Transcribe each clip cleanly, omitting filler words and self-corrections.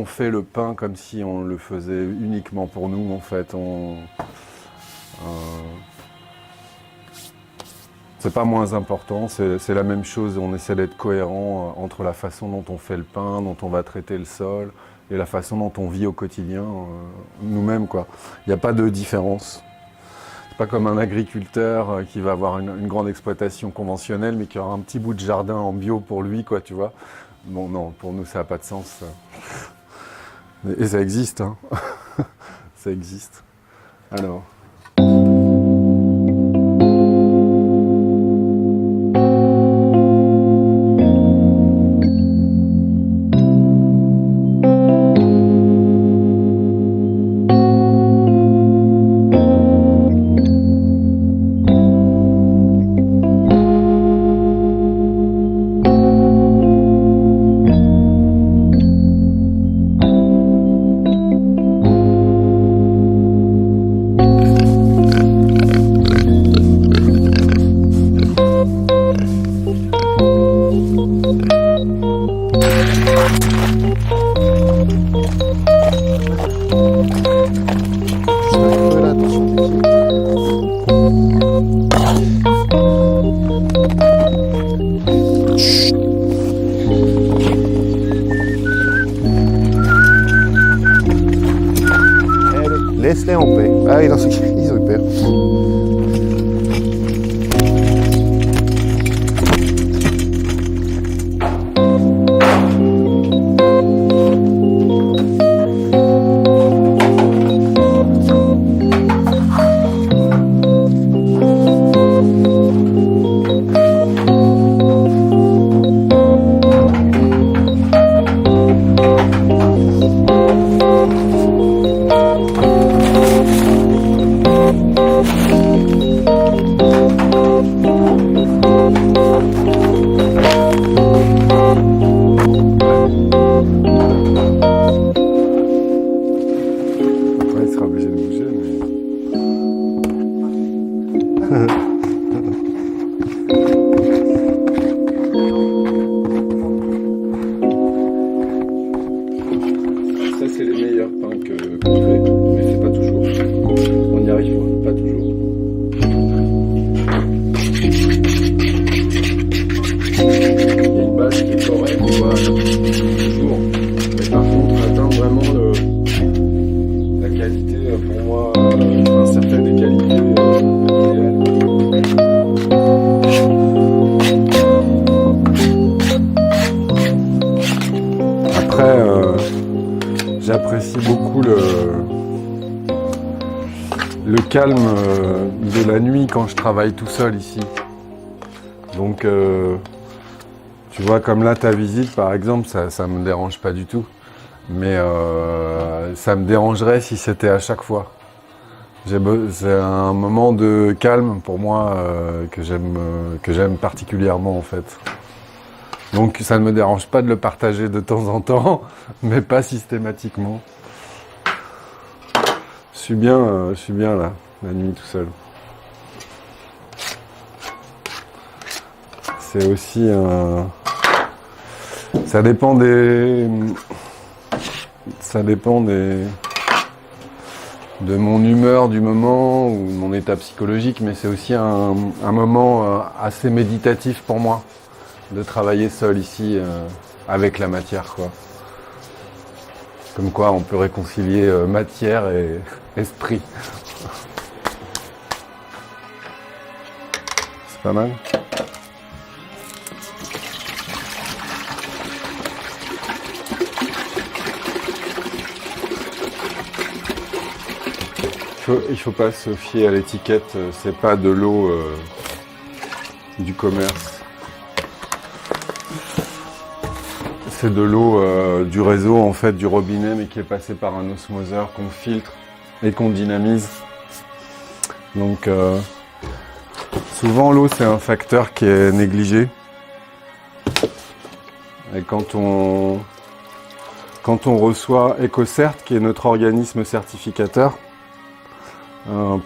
on fait le pain comme si on le faisait uniquement pour nous, en fait. C'est pas moins important, c'est la même chose. On essaie d'être cohérent entre la façon dont on fait le pain, dont on va traiter le sol, et la façon dont on vit au quotidien, nous-mêmes, quoi. Il n'y a pas de différence. C'est pas comme un agriculteur qui va avoir une grande exploitation conventionnelle, mais qui aura un petit bout de jardin en bio pour lui, quoi, tu vois. Bon, non, pour nous, ça n'a pas de sens. Et ça existe, hein. Ça existe. Alors... Laisse-les en paix. Ah, ils ont eu peur. Ça, c'est les meilleurs pains qu'on fait, mais c'est pas toujours. On y arrive pas toujours. Il y a une base qui est correcte, voilà, toujours. Mais par contre, atteindre vraiment la qualité, pour moi, un certain des qualités idéales. Après, j'apprécie beaucoup le calme de la nuit quand je travaille tout seul ici. Donc, tu vois, comme là, ta visite, par exemple, ça me dérange pas du tout. Mais ça me dérangerait si c'était à chaque fois. C'est un moment de calme pour moi que j'aime particulièrement, en fait. Donc ça ne me dérange pas de le partager de temps en temps, mais pas systématiquement. Je suis bien là, la nuit tout seul. C'est aussi ça dépend de mon humeur du moment ou de mon état psychologique, mais c'est aussi un moment assez méditatif pour moi. De travailler seul ici avec la matière, quoi. Comme quoi on peut réconcilier matière et esprit. C'est pas mal. Il faut pas se fier à l'étiquette, c'est pas de l'eau du commerce. C'est de l'eau du réseau, en fait, du robinet, mais qui est passée par un osmoseur qu'on filtre et qu'on dynamise. Donc, souvent, l'eau, c'est un facteur qui est négligé. Et quand on reçoit EcoCert, qui est notre organisme certificateur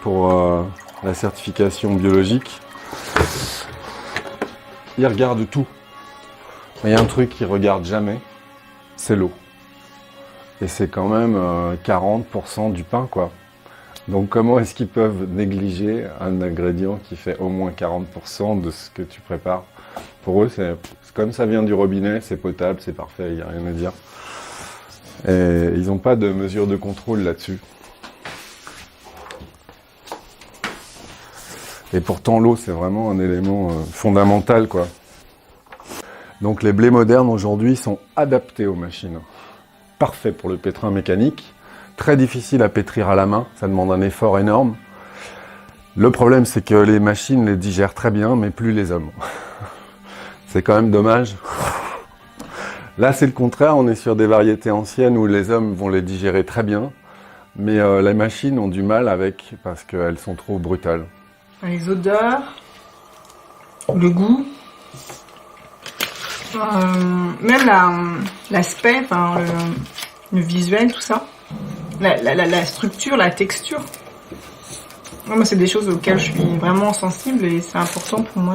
pour la certification biologique, il regarde tout. Mais il y a un truc qu'il ne regarde jamais, c'est l'eau. et c'est quand même 40% du pain, quoi. Donc comment est-ce qu'ils peuvent négliger un ingrédient qui fait au moins 40% de ce que tu prépares? Pour eux, c'est comme ça vient du robinet, c'est potable, c'est parfait, il n'y a rien à dire. Et ils n'ont pas de mesure de contrôle là-dessus. Et pourtant, l'eau, c'est vraiment un élément fondamental, quoi. Donc les blés modernes aujourd'hui sont adaptés aux machines. Parfait pour le pétrin mécanique. Très difficile à pétrir à la main, ça demande un effort énorme. Le problème, c'est que les machines les digèrent très bien, mais plus les hommes. C'est quand même dommage. Là, c'est le contraire, on est sur des variétés anciennes où les hommes vont les digérer très bien, mais les machines ont du mal avec, parce qu'elles sont trop brutales. Les odeurs, le goût, même l'aspect, enfin, le visuel, tout ça. La structure, la texture. Moi, c'est des choses auxquelles je suis vraiment sensible et c'est important pour moi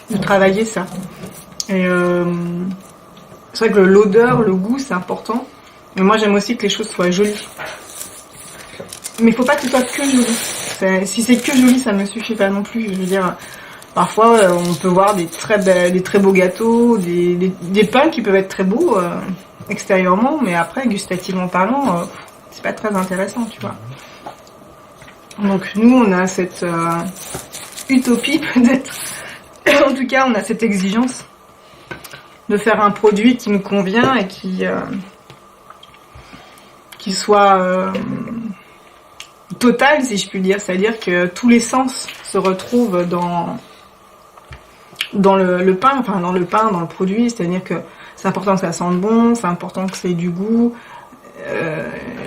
de travailler ça. Et c'est vrai que l'odeur, le goût, c'est important. Mais moi, j'aime aussi que les choses soient jolies. Mais il faut pas que ce soit que joli. Si c'est que joli, ça me suffit pas non plus. Je veux dire, parfois, on peut voir des très beaux gâteaux, des pains qui peuvent être très beaux extérieurement, mais après, gustativement parlant, c'est pas très intéressant, tu vois. Donc nous, on a cette utopie peut-être, en tout cas, on a cette exigence de faire un produit qui nous convient et qui soit total, si je puis dire, c'est-à-dire que tous les sens se retrouvent dans le pain, enfin dans le pain, dans le produit, c'est-à-dire que c'est important que ça sente bon, c'est important que ça ait du goût.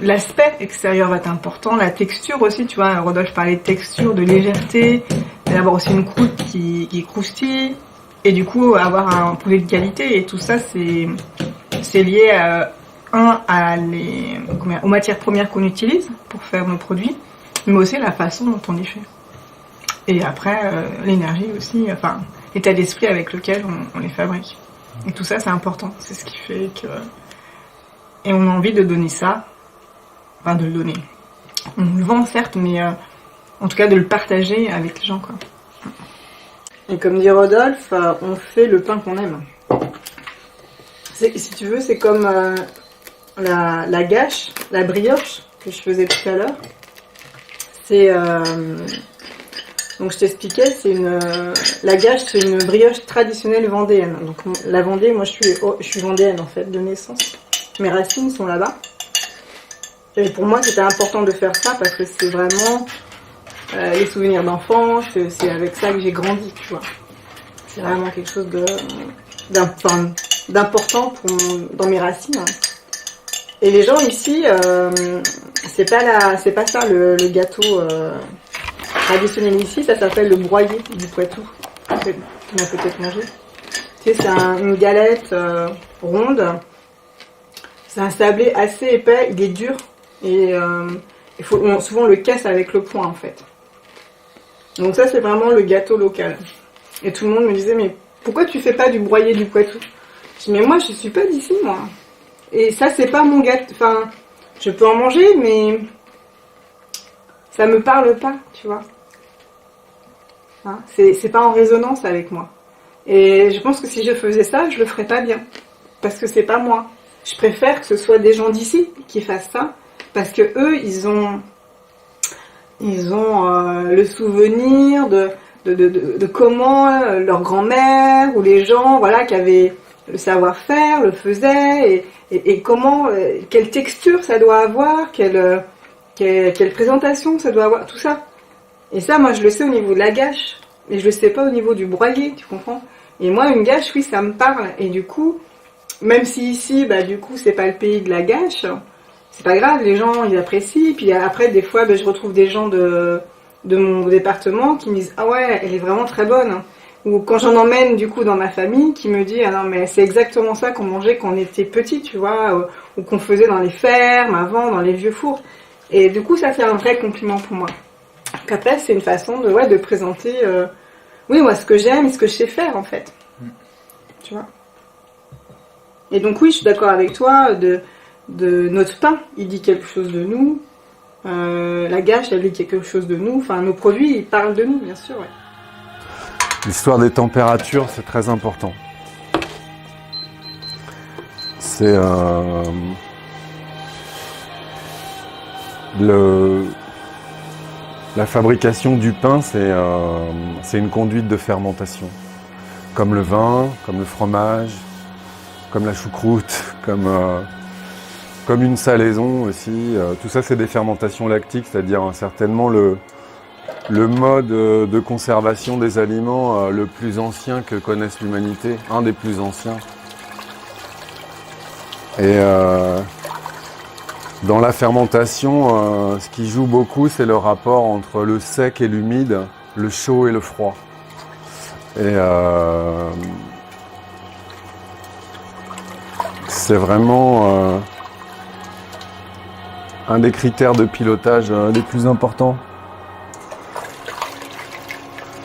L'aspect extérieur va être important, la texture aussi, tu vois, Rodolphe parlait de texture, de légèreté, d'avoir aussi une croûte qui croustille, et du coup avoir un produit de qualité, et tout ça c'est lié aux matières premières qu'on utilise pour faire nos produits, mais aussi la façon dont on les fait. Et après, l'énergie aussi, enfin, l'état d'esprit avec lequel on les fabrique. Et tout ça, c'est important. C'est ce qui fait que... Et on a envie de donner ça. Enfin, de le donner. On le vend, certes, mais en tout cas, de le partager avec les gens, quoi. Et comme dit Rodolphe, on fait le pain qu'on aime. Si tu veux, c'est comme la gâche, la brioche que je faisais tout à l'heure. C'est... Donc je t'expliquais, la gâche, c'est une brioche traditionnelle vendéenne. Donc la Vendée, moi je suis vendéenne en fait de naissance. Mes racines sont là-bas. Et pour moi c'était important de faire ça parce que c'est vraiment les souvenirs d'enfance, c'est avec ça que j'ai grandi, tu vois. C'est vraiment quelque chose d'important dans mes racines. Et les gens ici, c'est pas ça le gâteau traditionnel ici, ça s'appelle le broyé du Poitou. Tu m'as peut-être mangé. Tu sais, c'est une galette ronde. C'est un sablé assez épais, il est dur. Et souvent on le casse avec le poing en fait. Donc ça c'est vraiment le gâteau local. Et tout le monde me disait, mais pourquoi tu fais pas du broyé du Poitou? Je dis, mais moi je suis pas d'ici moi. Et ça c'est pas mon gâteau. Enfin, je peux en manger, mais ça me parle pas, tu vois. Hein, c'est pas en résonance avec moi. Et je pense que si je faisais ça, je le ferais pas bien. Parce que c'est pas moi. Je préfère que ce soit des gens d'ici qui fassent ça. Parce que eux, ils ont le souvenir de comment leur grand-mère ou les gens, voilà, qui avaient le savoir-faire, le faisaient, et comment, quelle texture ça doit avoir, quelle présentation ça doit avoir, tout ça. Et ça, moi, je le sais au niveau de la gâche, mais je le sais pas au niveau du broyé, tu comprends? Et moi, une gâche, oui, ça me parle. Et du coup, même si ici, bah, du coup, c'est pas le pays de la gâche, c'est pas grave, les gens, ils apprécient. Puis après, des fois, bah, je retrouve des gens de mon département qui me disent, ah ouais, elle est vraiment très bonne. Ou quand j'en emmène, du coup, dans ma famille, qui me dit, ah non, mais c'est exactement ça qu'on mangeait quand on était petit, tu vois, ou qu'on faisait dans les fermes, avant, dans les vieux fours. Et du coup, ça, c'est un vrai compliment pour moi. Donc après, c'est une façon de présenter, oui, moi, ce que j'aime et ce que je sais faire, en fait. Tu vois. Et donc, oui, je suis d'accord avec toi, de notre pain, il dit quelque chose de nous. La gâche, elle dit quelque chose de nous. Enfin, nos produits, ils parlent de nous, bien sûr. Ouais. L'histoire des températures, c'est très important. C'est la fabrication du pain, c'est une conduite de fermentation. Comme le vin, comme le fromage, comme la choucroute, comme une salaison aussi. Tout ça, c'est des fermentations lactiques, c'est-à-dire certainement le mode de conservation des aliments le plus ancien que connaisse l'humanité, un des plus anciens. Et dans la fermentation, ce qui joue beaucoup, c'est le rapport entre le sec et l'humide, le chaud et le froid. Et c'est vraiment un des critères de pilotage les plus importants.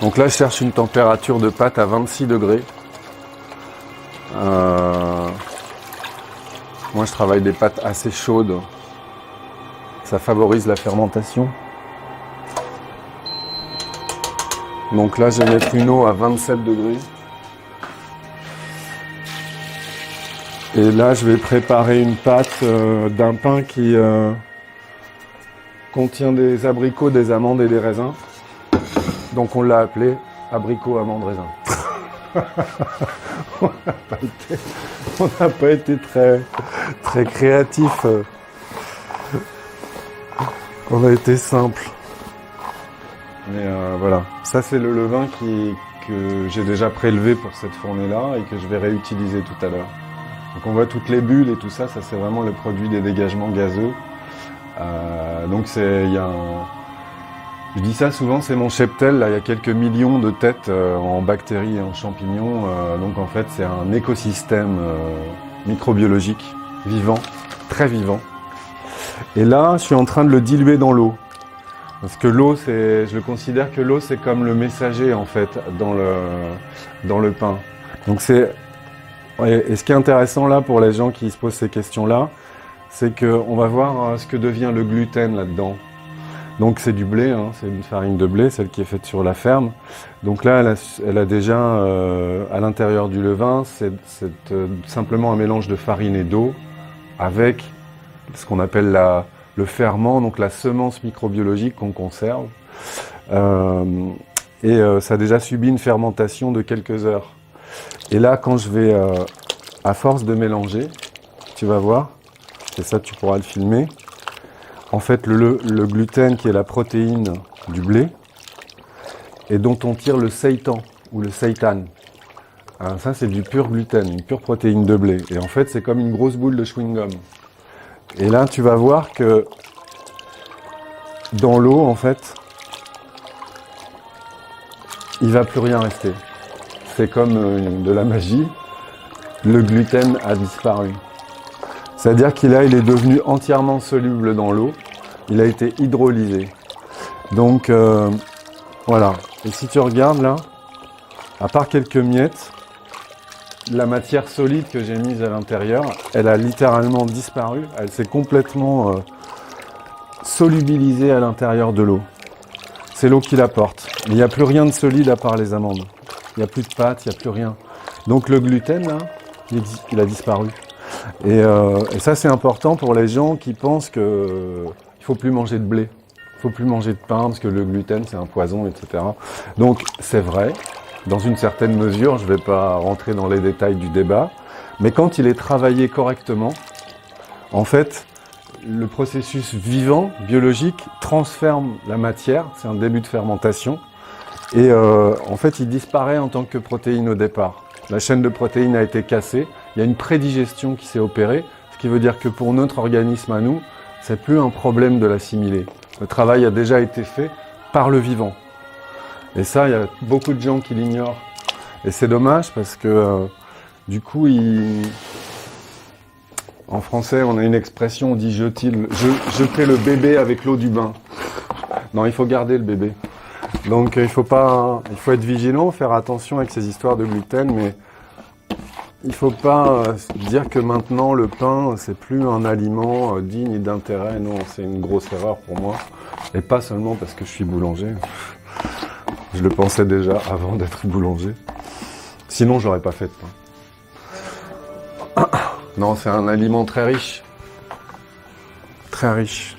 Donc là, je cherche une température de pâte à 26 degrés. Moi, je travaille des pâtes assez chaudes. Ça favorise la fermentation. Donc là, je vais mettre une eau à 27 degrés. Et là, je vais préparer une pâte d'un pain qui contient des abricots, des amandes et des raisins. Donc on l'a appelé abricot, amandes, raisins. On n'a pas été très créatif. On a été simple. Mais voilà, ça c'est le levain que j'ai déjà prélevé pour cette fournée-là et que je vais réutiliser tout à l'heure. Donc on voit toutes les bulles et tout ça, ça c'est vraiment le produit des dégagements gazeux. Donc je dis ça souvent, c'est mon cheptel, là il y a quelques millions de têtes en bactéries et en champignons. Donc en fait c'est un écosystème microbiologique, vivant, très vivant. Et là je suis en train de le diluer dans l'eau. Parce que l'eau, je le considère que l'eau, c'est comme le messager, en fait, dans le pain. Donc et ce qui est intéressant là, pour les gens qui se posent ces questions-là, c'est qu'on va voir ce que devient le gluten là-dedans. Donc c'est du blé, hein, c'est une farine de blé, celle qui est faite sur la ferme. Donc là, elle a déjà, à l'intérieur du levain, c'est simplement un mélange de farine et d'eau, avec ce qu'on appelle le ferment, donc la semence microbiologique qu'on conserve. Ça a déjà subi une fermentation de quelques heures. Et là, quand je vais, à force de mélanger, tu vas voir, et ça tu pourras le filmer, en fait le gluten qui est la protéine du blé, et dont on tire le seitan, ou le seitan. Alors ça c'est du pur gluten, une pure protéine de blé. Et en fait c'est comme une grosse boule de chewing-gum. Et là, tu vas voir que dans l'eau, en fait, il ne va plus rien rester. C'est comme de la magie. Le gluten a disparu. C'est-à-dire qu'il il est devenu entièrement soluble dans l'eau. Il a été hydrolysé. Donc, voilà. Et si tu regardes là, à part quelques miettes, la matière solide que j'ai mise à l'intérieur, elle a littéralement disparu. Elle s'est complètement solubilisée à l'intérieur de l'eau. C'est l'eau qui la porte. Mais il n'y a plus rien de solide à part les amandes. Il n'y a plus de pâte, il n'y a plus rien. Donc le gluten, là, il a disparu. Et ça, c'est important pour les gens qui pensent qu'il ne faut plus manger de blé. Il ne faut plus manger de pain parce que le gluten, c'est un poison, etc. Donc c'est vrai. Dans une certaine mesure, je ne vais pas rentrer dans les détails du débat, mais quand il est travaillé correctement, en fait, le processus vivant, biologique, transforme la matière, c'est un début de fermentation, et en fait, il disparaît en tant que protéine au départ. La chaîne de protéines a été cassée, il y a une prédigestion qui s'est opérée, ce qui veut dire que pour notre organisme à nous, c'est plus un problème de l'assimiler. Le travail a déjà été fait par le vivant. Et ça, il y a beaucoup de gens qui l'ignorent. Et c'est dommage parce que, du coup, en français, on a une expression, on dit jeter le bébé avec l'eau du bain. Non, il faut garder le bébé. Donc, il faut être vigilant, faire attention avec ces histoires de gluten, mais il faut pas dire que maintenant le pain c'est plus un aliment digne d'intérêt. Non, c'est une grosse erreur pour moi. Et pas seulement parce que je suis boulanger. Je le pensais déjà avant d'être boulanger. Sinon, j'aurais pas fait de pain. Non, c'est un aliment très riche. Très riche.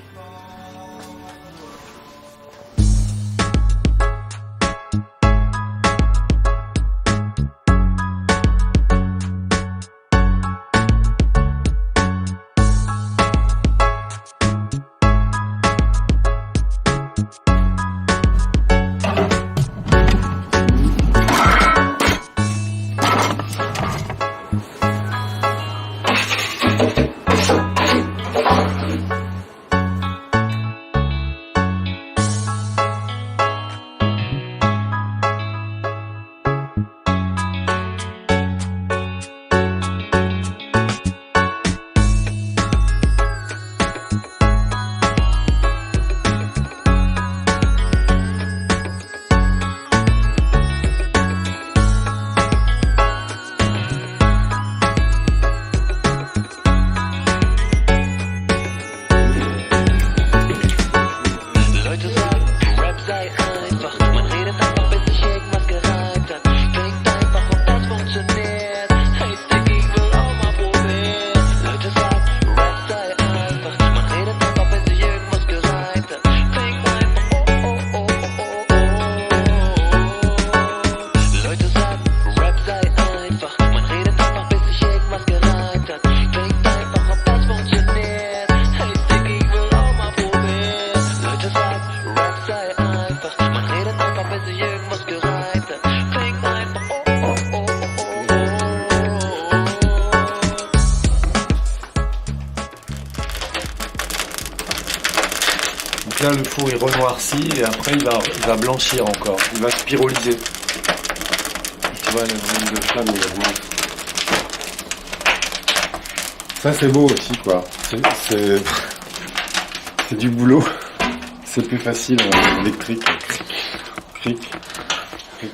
Là, le four il renoircit et après il va blanchir encore. Il va se pyrolyser. Tu vois, le volume de flamme il augmente. Ça c'est beau aussi quoi. C'est du boulot. C'est plus facile en électrique. Cric, cric.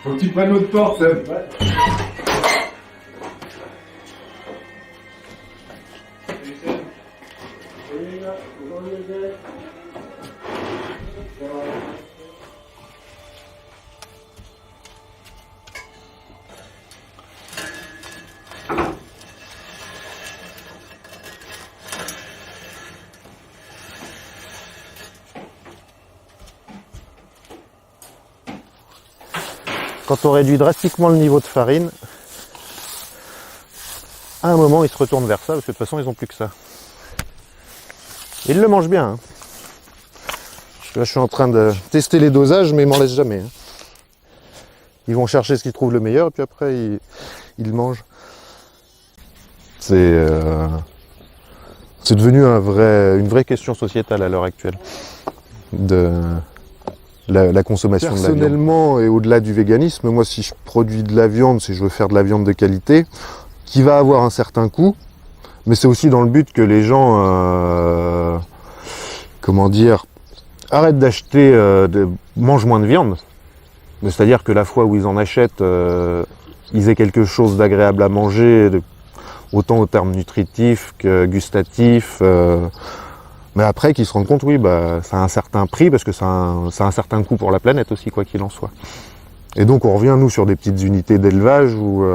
Faut que tu prennes l'autre porte, Seb. Quand on réduit drastiquement le niveau de farine, à un moment ils se retournent vers ça parce que de toute façon ils n'ont plus que ça. Ils le mangent bien. Hein. Là je suis en train de tester les dosages mais ils m'en laissent jamais. Hein. Ils vont chercher ce qu'ils trouvent le meilleur et puis après ils mangent. C'est devenu une vraie question sociétale à l'heure actuelle. La consommation de la viande. Personnellement, et au-delà du véganisme, moi si je produis de la viande, si je veux faire de la viande de qualité, qui va avoir un certain coût, mais c'est aussi dans le but que les gens, arrêtent d'acheter, mangent moins de viande. C'est-à-dire que la fois où ils en achètent, ils aient quelque chose d'agréable à manger, autant au terme nutritif que gustatif. Mais après, qu'ils se rendent compte, oui, ça a un certain prix parce que ça a un certain coût pour la planète aussi, quoi qu'il en soit. Et donc, on revient, nous, sur des petites unités d'élevage où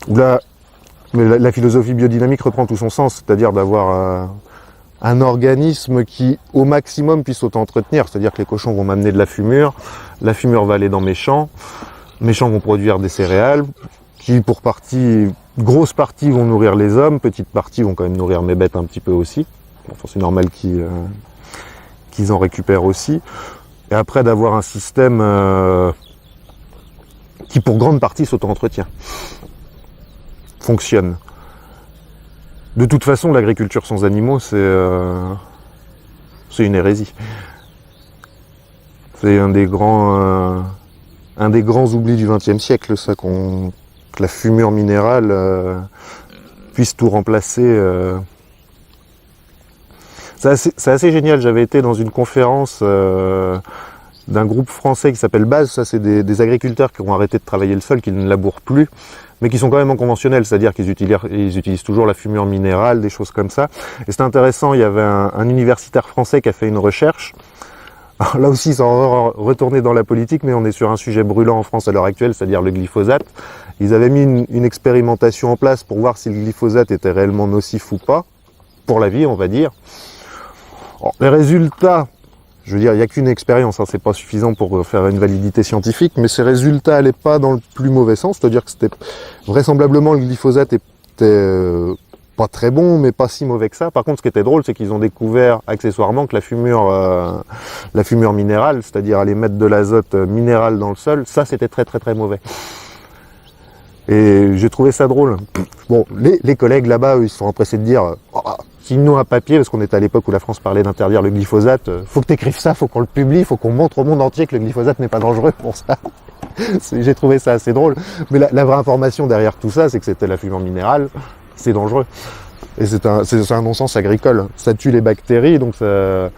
la philosophie biodynamique reprend tout son sens, c'est-à-dire d'avoir un organisme qui, au maximum, puisse s'auto-entretenir. C'est-à-dire que les cochons vont m'amener de la fumure va aller dans mes champs vont produire des céréales, qui, pour grosse partie vont nourrir les hommes, petite partie vont quand même nourrir mes bêtes un petit peu aussi. Enfin, c'est normal qu'ils en récupèrent aussi. Et après d'avoir un système qui pour grande partie s'auto-entretient, fonctionne. De toute façon, l'agriculture sans animaux, c'est une hérésie. C'est un des grands oublis du XXe siècle, ça, que la fumure minérale puisse tout remplacer. C'est assez génial. J'avais été dans une conférence d'un groupe français qui s'appelle Base. Ça, c'est des agriculteurs qui ont arrêté de travailler le sol, qui ne labourent plus, mais qui sont quand même en conventionnel, c'est-à-dire qu'ils utilisent toujours la fumure minérale, des choses comme ça. Et c'est intéressant, il y avait un universitaire français qui a fait une recherche. Alors là aussi, sans retourner dans la politique, mais on est sur un sujet brûlant en France à l'heure actuelle, c'est-à-dire le glyphosate. Ils avaient mis une expérimentation en place pour voir si le glyphosate était réellement nocif ou pas, pour la vie, on va dire. Alors, les résultats, je veux dire, il n'y a qu'une expérience, hein, c'est pas suffisant pour faire une validité scientifique, mais ces résultats n'allaient pas dans le plus mauvais sens, c'est-à-dire que c'était vraisemblablement le glyphosate était pas très bon, mais pas si mauvais que ça. Par contre, ce qui était drôle, c'est qu'ils ont découvert accessoirement que la fumure minérale, c'est-à-dire aller mettre de l'azote minéral dans le sol, ça c'était très très très mauvais. Et j'ai trouvé ça drôle. Bon, les collègues là-bas, ils se sont empressés de dire signe-nous un papier, parce qu'on était à l'époque où la France parlait d'interdire le glyphosate, faut que t'écrives ça, faut qu'on le publie, faut qu'on montre au monde entier que le glyphosate n'est pas dangereux pour ça. J'ai trouvé ça assez drôle. Mais la vraie information derrière tout ça, c'est que c'était la fumure minérale, c'est dangereux. Et c'est un non-sens agricole. Ça tue les bactéries, donc ça...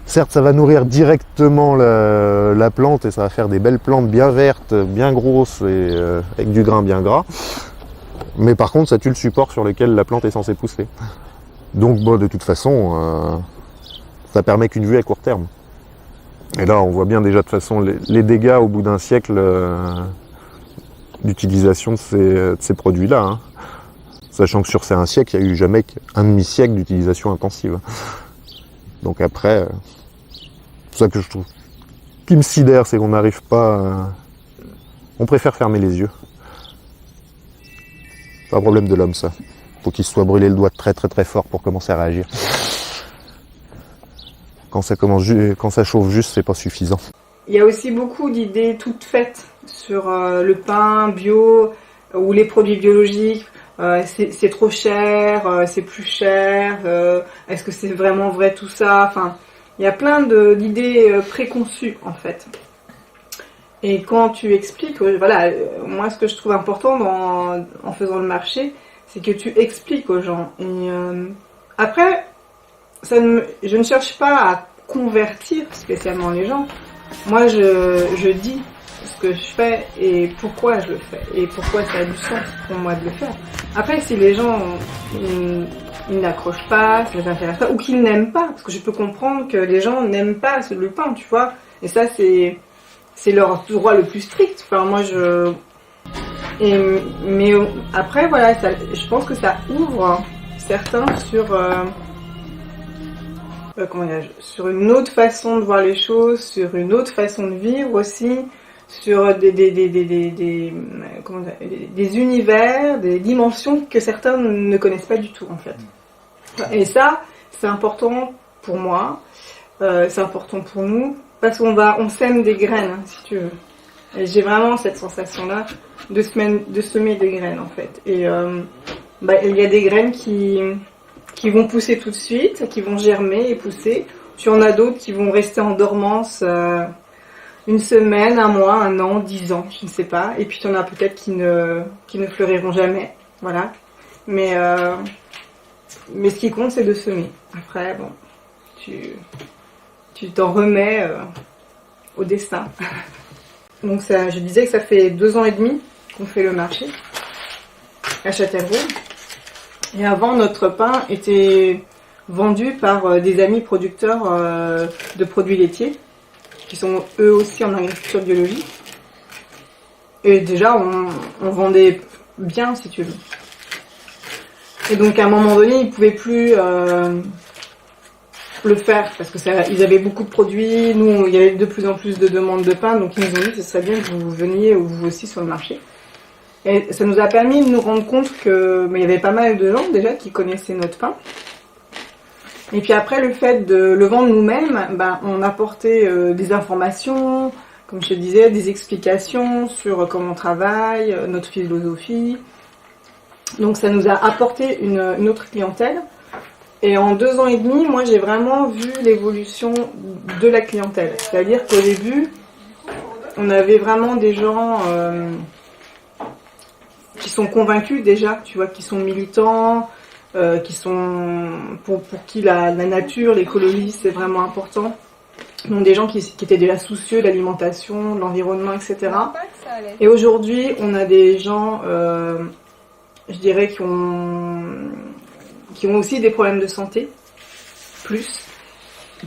Certes, ça va nourrir directement la plante et ça va faire des belles plantes bien vertes, bien grosses et avec du grain bien gras. Mais par contre, ça tue le support sur lequel la plante est censée pousser. Donc, bon, de toute façon, ça permet qu'une vue à court terme. Et là, on voit bien déjà de toute façon les dégâts au bout d'un siècle d'utilisation de ces produits-là. Hein. Sachant que sur ces un siècle, il n'y a eu jamais qu'un demi-siècle d'utilisation intensive. Donc après, c'est ça que je trouve qui me sidère, c'est qu'on n'arrive pas... On préfère fermer les yeux. C'est un problème de l'homme, ça. Faut qu'il se soit brûlé le doigt très très très fort pour commencer à réagir. Quand ça chauffe juste, c'est pas suffisant. Il y a aussi beaucoup d'idées toutes faites sur le pain bio ou les produits biologiques. C'est trop cher, c'est plus cher, est-ce que c'est vraiment vrai tout ça? Enfin, il y a plein d'idées préconçues en fait. Et quand tu expliques, moi ce que je trouve important en faisant le marché, c'est que tu expliques aux gens. Et après, je ne cherche pas à convertir spécialement les gens. Moi, je dis ce que je fais et pourquoi je le fais et pourquoi ça a du sens pour moi de le faire. Après, si les gens ils n'accrochent pas, ça les intéresse pas, ou qu'ils n'aiment pas, parce que je peux comprendre que les gens n'aiment pas le pain, tu vois. Et ça, c'est leur droit le plus strict. Enfin, moi, mais après, voilà, je pense que ça ouvre certains sur, sur une autre façon de voir les choses, sur une autre façon de vivre aussi, sur des univers, des dimensions que certains ne connaissent pas du tout, en fait. Et ça, c'est important pour moi, c'est important pour nous, parce on sème des graines, hein, si tu veux. Et j'ai vraiment cette sensation-là de semer des graines, en fait. Et il y a des graines qui vont pousser tout de suite, qui vont germer et pousser. Tu en as d'autres qui vont rester en dormance une semaine, un mois, un an, 10 ans, je ne sais pas. Et puis tu en as peut-être qui ne fleuriront jamais, voilà. Mais ce qui compte, c'est de semer. Après, bon, tu t'en remets au destin. Donc je disais que ça fait 2 ans et demi qu'on fait le marché à Châtellerault. Et avant, notre pain était vendu par des amis producteurs de produits laitiers, qui sont eux aussi en agriculture biologique. Et déjà, on vendait bien, si tu veux. Et donc, à un moment donné, ils ne pouvaient plus le faire, parce que ils avaient beaucoup de produits. Nous, il y avait de plus en plus de demandes de pain, donc ils nous ont dit que ce serait bien que vous veniez vous aussi sur le marché. Et ça nous a permis de nous rendre compte que il y avait pas mal de gens déjà qui connaissaient notre pain. Et puis après, le fait de le vendre nous-mêmes, on apportait des informations, comme je te disais, des explications sur comment on travaille, notre philosophie. Donc ça nous a apporté une autre clientèle. Et en 2 ans et demi, moi j'ai vraiment vu l'évolution de la clientèle. C'est-à-dire qu'au début, on avait vraiment des gens qui sont convaincus déjà, tu vois, qui sont militants, qui sont pour qui la nature, l'écologie, c'est vraiment important. Donc des gens qui étaient déjà soucieux de l'alimentation, de l'environnement, etc. Et aujourd'hui, on a des gens, je dirais, qui ont aussi des problèmes de santé,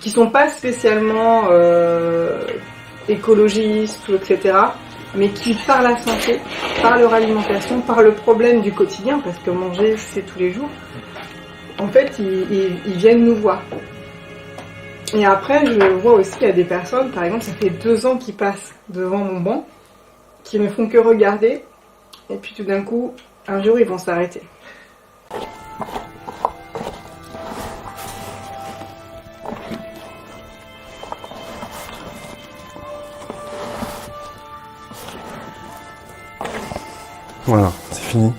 qui sont pas spécialement écologistes, etc., mais qui, par la santé, par leur alimentation, par le problème du quotidien, parce que manger, c'est tous les jours, en fait, ils viennent nous voir. Et après, je vois aussi qu'il y a des personnes, par exemple, ça fait 2 ans qu'ils passent devant mon banc, qui ne font que regarder, et puis tout d'un coup, un jour, ils vont s'arrêter. Voilà, c'est fini.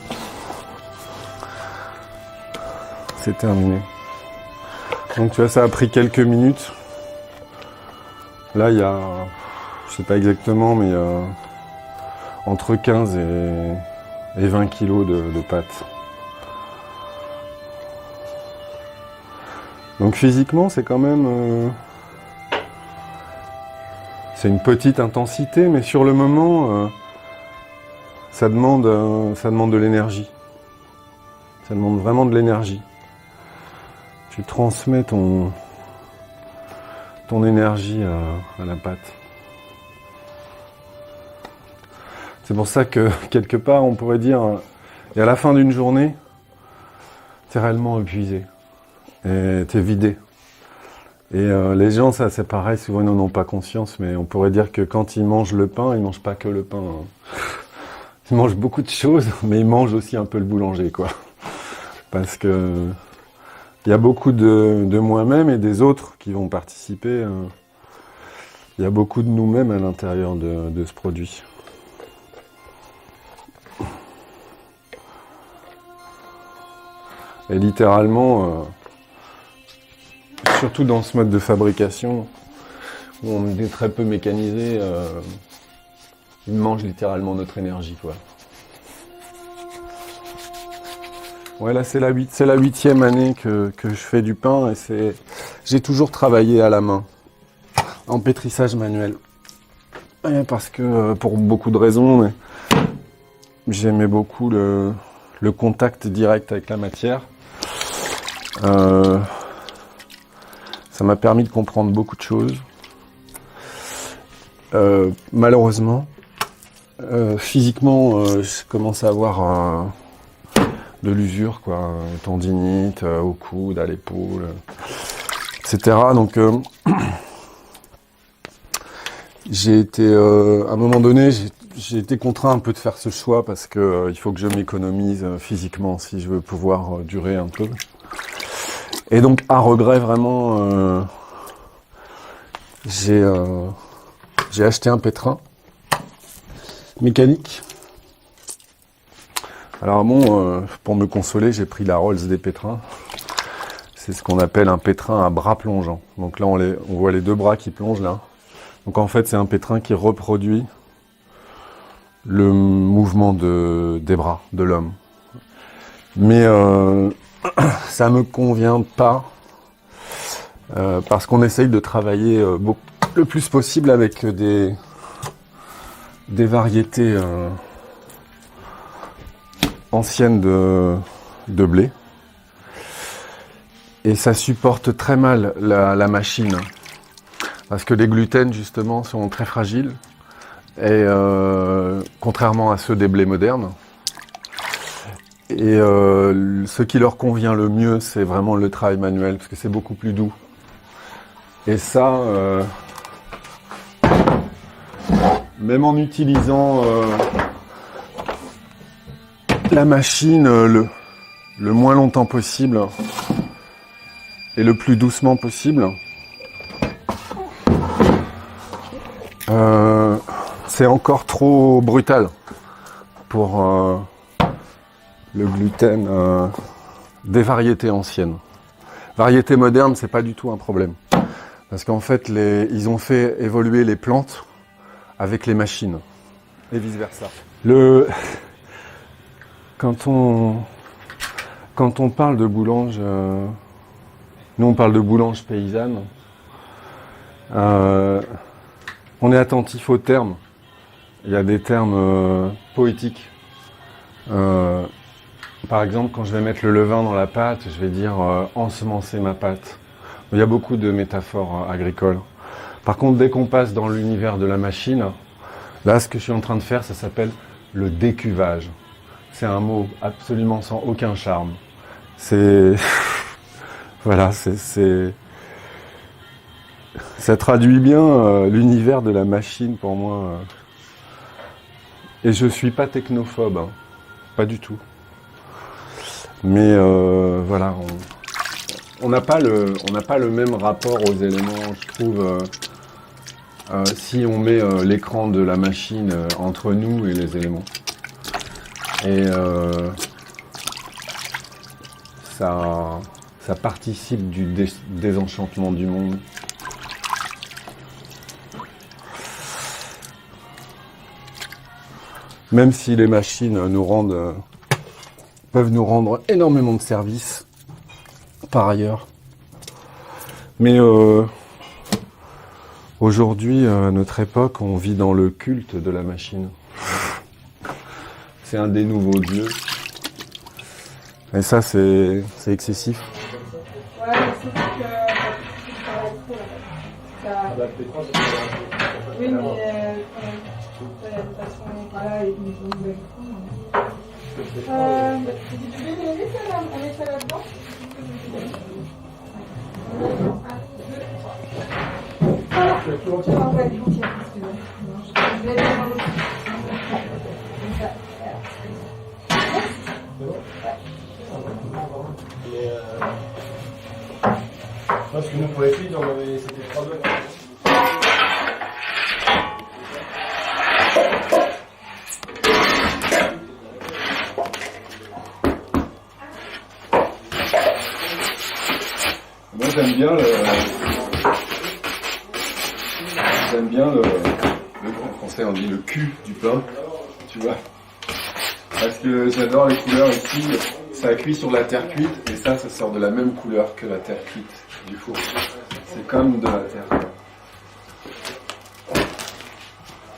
C'est terminé. Donc tu vois, ça a pris quelques minutes. Là, il y a, je sais pas exactement, mais il y a entre 15 et 20 kilos de pâtes. Donc physiquement, c'est quand même... c'est une petite intensité, mais sur le moment... ça demande de l'énergie. Ça demande vraiment de l'énergie. Tu transmets ton énergie à la pâte. C'est pour ça que, quelque part, on pourrait dire, et à la fin d'une journée, t'es réellement épuisé. Et t'es vidé. Et les gens, ça c'est pareil, souvent ils n'en ont pas conscience, mais on pourrait dire que quand ils mangent le pain, ils mangent pas que le pain. Ils mangent beaucoup de choses, mais ils mangent aussi un peu le boulanger, quoi. Parce que il y a beaucoup de moi-même et des autres qui vont participer. Il y a beaucoup de nous-mêmes à l'intérieur de ce produit. Et littéralement, surtout dans ce mode de fabrication, où on est très peu mécanisé, ils mangent littéralement notre énergie, quoi. Ouais, là c'est la 8e année que je fais du pain et j'ai toujours travaillé à la main, en pétrissage manuel. Et parce que, pour beaucoup de raisons, mais j'aimais beaucoup le contact direct avec la matière. Ça m'a permis de comprendre beaucoup de choses. Malheureusement, physiquement, je commence à avoir de l'usure, quoi, tendinite au coude, à l'épaule, etc. Donc, j'ai été, à un moment donné, j'ai été contraint un peu de faire ce choix parce que il faut que je m'économise physiquement si je veux pouvoir durer un peu. Et donc, à regret, vraiment, j'ai acheté un pétrin mécanique. Alors bon, pour me consoler, j'ai pris la Rolls des pétrins. C'est ce qu'on appelle un pétrin à bras plongeants. Donc là, on voit les deux bras qui plongent là. Donc en fait, c'est un pétrin qui reproduit le mouvement des bras de l'homme. Mais ça me convient pas parce qu'on essaye de travailler le plus possible avec des variétés anciennes de blé. Et ça supporte très mal la machine. Parce que les gluten, justement, sont très fragiles. Et contrairement à ceux des blés modernes. Et ce qui leur convient le mieux, c'est vraiment le travail manuel, parce que c'est beaucoup plus doux. Et ça, même en utilisant la machine le moins longtemps possible et le plus doucement possible, c'est encore trop brutal pour le gluten des variétés anciennes. Variétés modernes, c'est pas du tout un problème. Parce qu'en fait, ils ont fait évoluer les plantes avec les machines. Et vice versa. Quand on parle de boulange, nous on parle de boulange paysanne, on est attentif aux termes. Il y a des termes poétiques. Par exemple, quand je vais mettre le levain dans la pâte, je vais dire ensemencer ma pâte. Il y a beaucoup de métaphores agricoles. Par contre, dès qu'on passe dans l'univers de la machine, là, ce que je suis en train de faire, ça s'appelle le décuvage. C'est un mot absolument sans aucun charme. C'est... voilà, ça traduit bien l'univers de la machine pour moi. Et je suis pas technophobe, hein. Pas du tout. Mais voilà, on n'a pas le même rapport aux éléments, je trouve, si on met l'écran de la machine entre nous et les éléments. Et ça participe du désenchantement du monde. Même si les machines peuvent nous rendre énormément de services, par ailleurs. Mais aujourd'hui, à notre époque, on vit dans le culte de la machine. C'est un des nouveaux dieux. Et ça, c'est excessif. Ouais, c'est que oui, mais de toute façon, voilà, ils nous ont mis tu peux les avec ça là-dedans. Parce que nous, pour les filles, c'était 3 heures. Moi, j'aime bien le en français on dit le cul du pain, tu vois. Parce que j'adore les couleurs ici, ça cuit sur la terre cuite et ça sort de la même couleur que la terre cuite du four. C'est comme de la terre.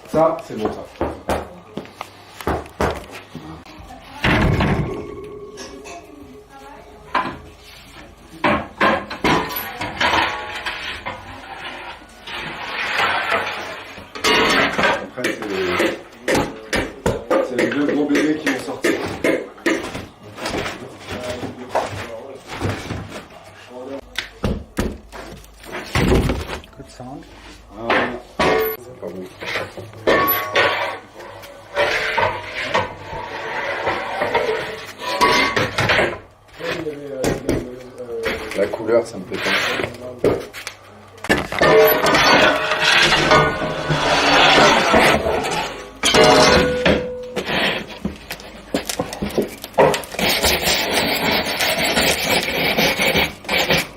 Ça, c'est bon ça. pas bon. La couleur, ça me plaît pas.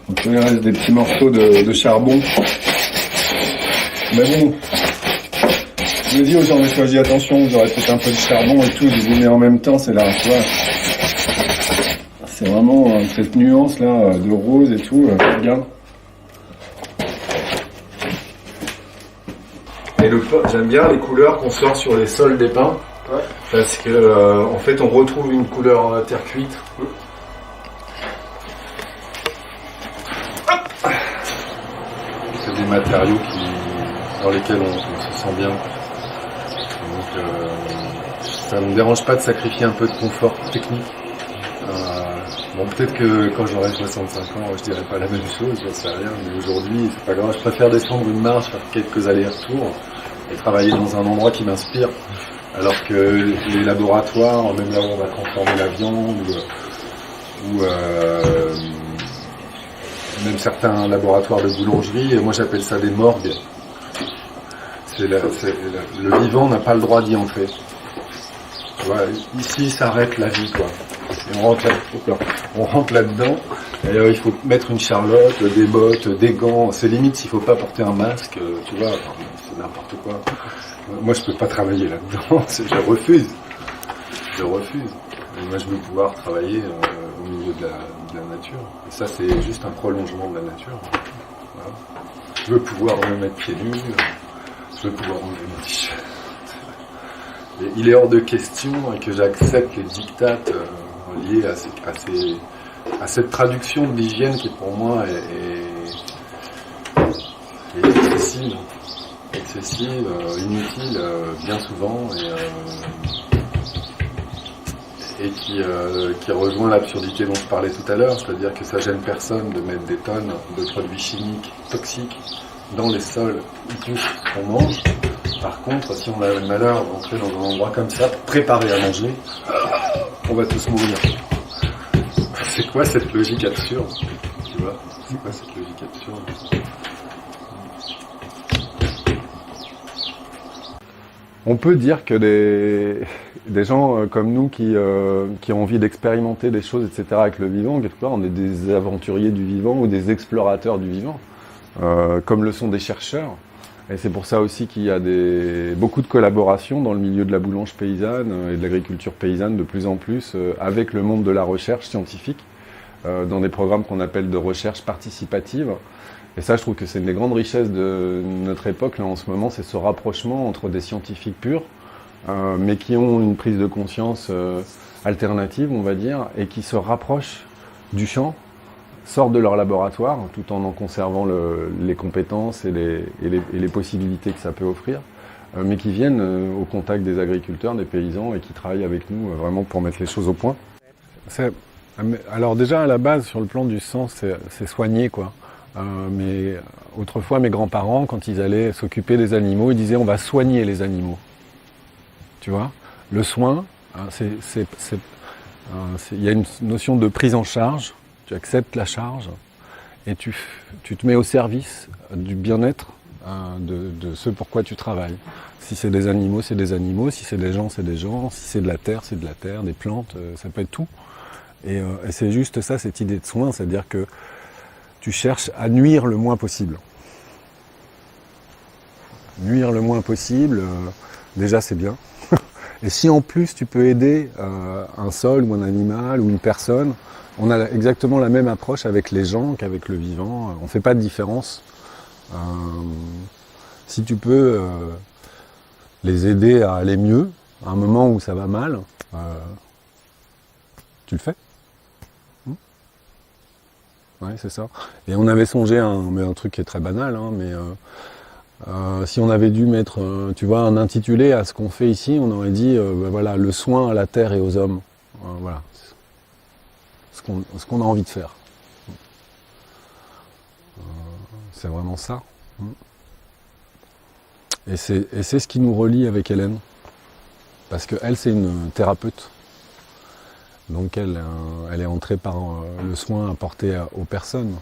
Donc, il reste des petits morceaux de charbon. Mais bon, je me dis aux gens, mais choisi attention, vous aurez peut-être un peu de charbon et tout, je dis, mais en même temps, c'est là, tu vois. C'est vraiment cette nuance là de rose et tout, regarde. Et j'aime bien les couleurs qu'on sort sur les sols des pins, ouais. Parce que en fait on retrouve une couleur terre cuite. C'est des matériaux dans lesquels on se sent bien. Donc ça ne me dérange pas de sacrifier un peu de confort technique. Bon, peut-être que quand j'aurai 65 ans, je dirai pas la même chose, j'en sais rien, mais aujourd'hui, c'est pas grave, je préfère descendre une marche, faire quelques allers-retours et travailler dans un endroit qui m'inspire. Alors que les laboratoires, même là où on va transformer la viande, ou même certains laboratoires de boulangerie, moi j'appelle ça des morgues. Le vivant n'a pas le droit d'y entrer. Tu vois, ici s'arrête la vie, quoi. Et on rentre là-dedans, et il faut mettre une charlotte, des bottes, des gants, c'est limite s'il faut pas porter un masque, tu vois, c'est n'importe quoi. Moi je peux pas travailler là-dedans, je refuse. Et moi je veux pouvoir travailler au milieu de la nature. Et ça c'est juste un prolongement de la nature. Voilà. Je veux pouvoir me mettre pieds nus, je veux pouvoir enlever mon t-shirt. Et il est hors de question que j'accepte les dictates liés à cette traduction de l'hygiène qui pour moi est excessive, inutile bien souvent et qui rejoint l'absurdité dont je parlais tout à l'heure, c'est-à-dire que ça gêne personne de mettre des tonnes de produits chimiques toxiques dans les sols où qu'on mange. Par contre, si on a le malheur d'entrer dans un endroit comme ça, préparé à manger, on va tous mourir. C'est quoi cette logique absurde? Tu vois? C'est quoi cette logique absurde? On peut dire que des gens comme nous qui ont envie d'expérimenter des choses, etc. avec le vivant, quelque part, on est des aventuriers du vivant ou des explorateurs du vivant, comme le sont des chercheurs. Et c'est pour ça aussi qu'il y a beaucoup de collaborations dans le milieu de la boulange paysanne et de l'agriculture paysanne de plus en plus avec le monde de la recherche scientifique dans des programmes qu'on appelle de recherche participative. Et ça, je trouve que c'est une des grandes richesses de notre époque là en ce moment, c'est ce rapprochement entre des scientifiques purs, mais qui ont une prise de conscience alternative, on va dire, et qui se rapprochent du champ, sortent de leur laboratoire, tout en conservant les compétences et les possibilités que ça peut offrir, mais qui viennent au contact des agriculteurs, des paysans, et qui travaillent avec nous vraiment pour mettre les choses au point. Alors déjà, à la base, sur le plan du sens, c'est soigner, quoi. Mais autrefois, mes grands-parents, quand ils allaient s'occuper des animaux, ils disaient on va soigner les animaux. Tu vois, le soin, il y a une notion de prise en charge. Tu acceptes la charge et tu te mets au service du bien-être de ce pourquoi tu travailles. Si c'est des animaux, c'est des animaux. Si c'est des gens, c'est des gens. Si c'est de la terre, c'est de la terre. Des plantes, ça peut être tout. Et c'est juste ça, cette idée de soin, c'est-à-dire que tu cherches à nuire le moins possible. Nuire le moins possible, déjà c'est bien. Et si en plus tu peux aider un sol ou un animal ou une personne, on a exactement la même approche avec les gens qu'avec le vivant. On ne fait pas de différence. Si tu peux les aider à aller mieux, à un moment où ça va mal, tu le fais. Ouais, c'est ça. Et on avait songé un truc qui est très banal, hein, mais si on avait dû mettre, tu vois, un intitulé à ce qu'on fait ici, on aurait dit, voilà, le soin à la terre et aux hommes. Voilà, ce qu'on a envie de faire. C'est vraiment ça. Et c'est ce qui nous relie avec Hélène. Parce qu'elle, c'est une thérapeute. Donc elle est entrée par le soin apporté aux personnes.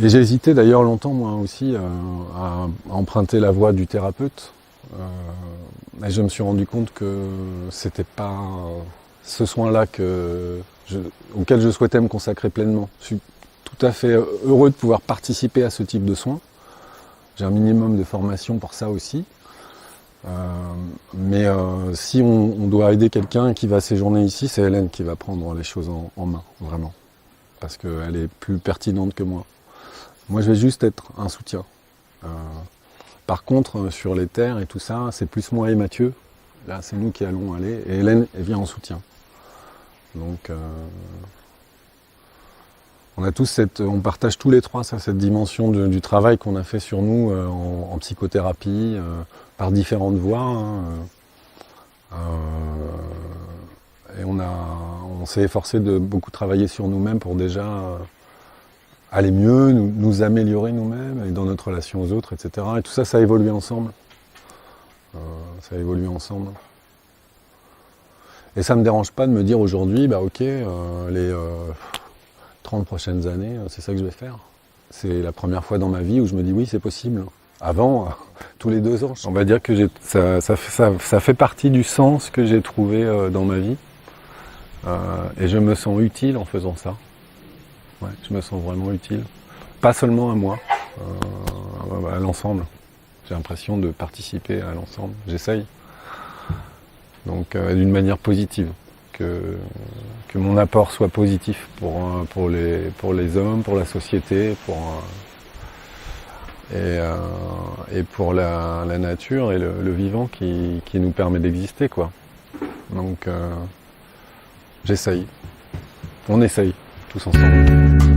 Et j'ai hésité d'ailleurs longtemps, moi aussi, à emprunter la voie du thérapeute. Et je me suis rendu compte que c'était pas ce soin-là auquel je souhaitais me consacrer pleinement. Je suis tout à fait heureux de pouvoir participer à ce type de soins. J'ai un minimum de formation pour ça aussi. Mais si on doit aider quelqu'un qui va séjourner ici, c'est Hélène qui va prendre les choses en main, vraiment. Parce qu'elle est plus pertinente que moi. Moi, je vais juste être un soutien. Par contre, sur les terres et tout ça, c'est plus moi et Mathieu. Là, c'est nous qui allons aller. Et Hélène, elle vient en soutien. Donc, on partage tous les trois cette dimension du travail qu'on a fait sur nous en psychothérapie, par différentes voies. Et on s'est efforcé de beaucoup travailler sur nous-mêmes pour déjà aller mieux, nous améliorer nous-mêmes et dans notre relation aux autres, etc. Et tout ça, ça a évolué ensemble. Et ça ne me dérange pas de me dire aujourd'hui, bah ok, les 30 prochaines années, c'est ça que je vais faire. C'est la première fois dans ma vie où je me dis oui, c'est possible. Avant, tous les 2 ans. On va dire que ça fait partie du sens que j'ai trouvé dans ma vie. Et je me sens utile en faisant ça. Ouais, je me sens vraiment utile. Pas seulement à moi, à l'ensemble. J'ai l'impression de participer à l'ensemble. J'essaye. Donc d'une manière positive. Que mon apport soit positif pour les hommes, pour la société, et pour la nature et le vivant qui nous permet d'exister, quoi. Donc j'essaye. On essaye, tous ensemble.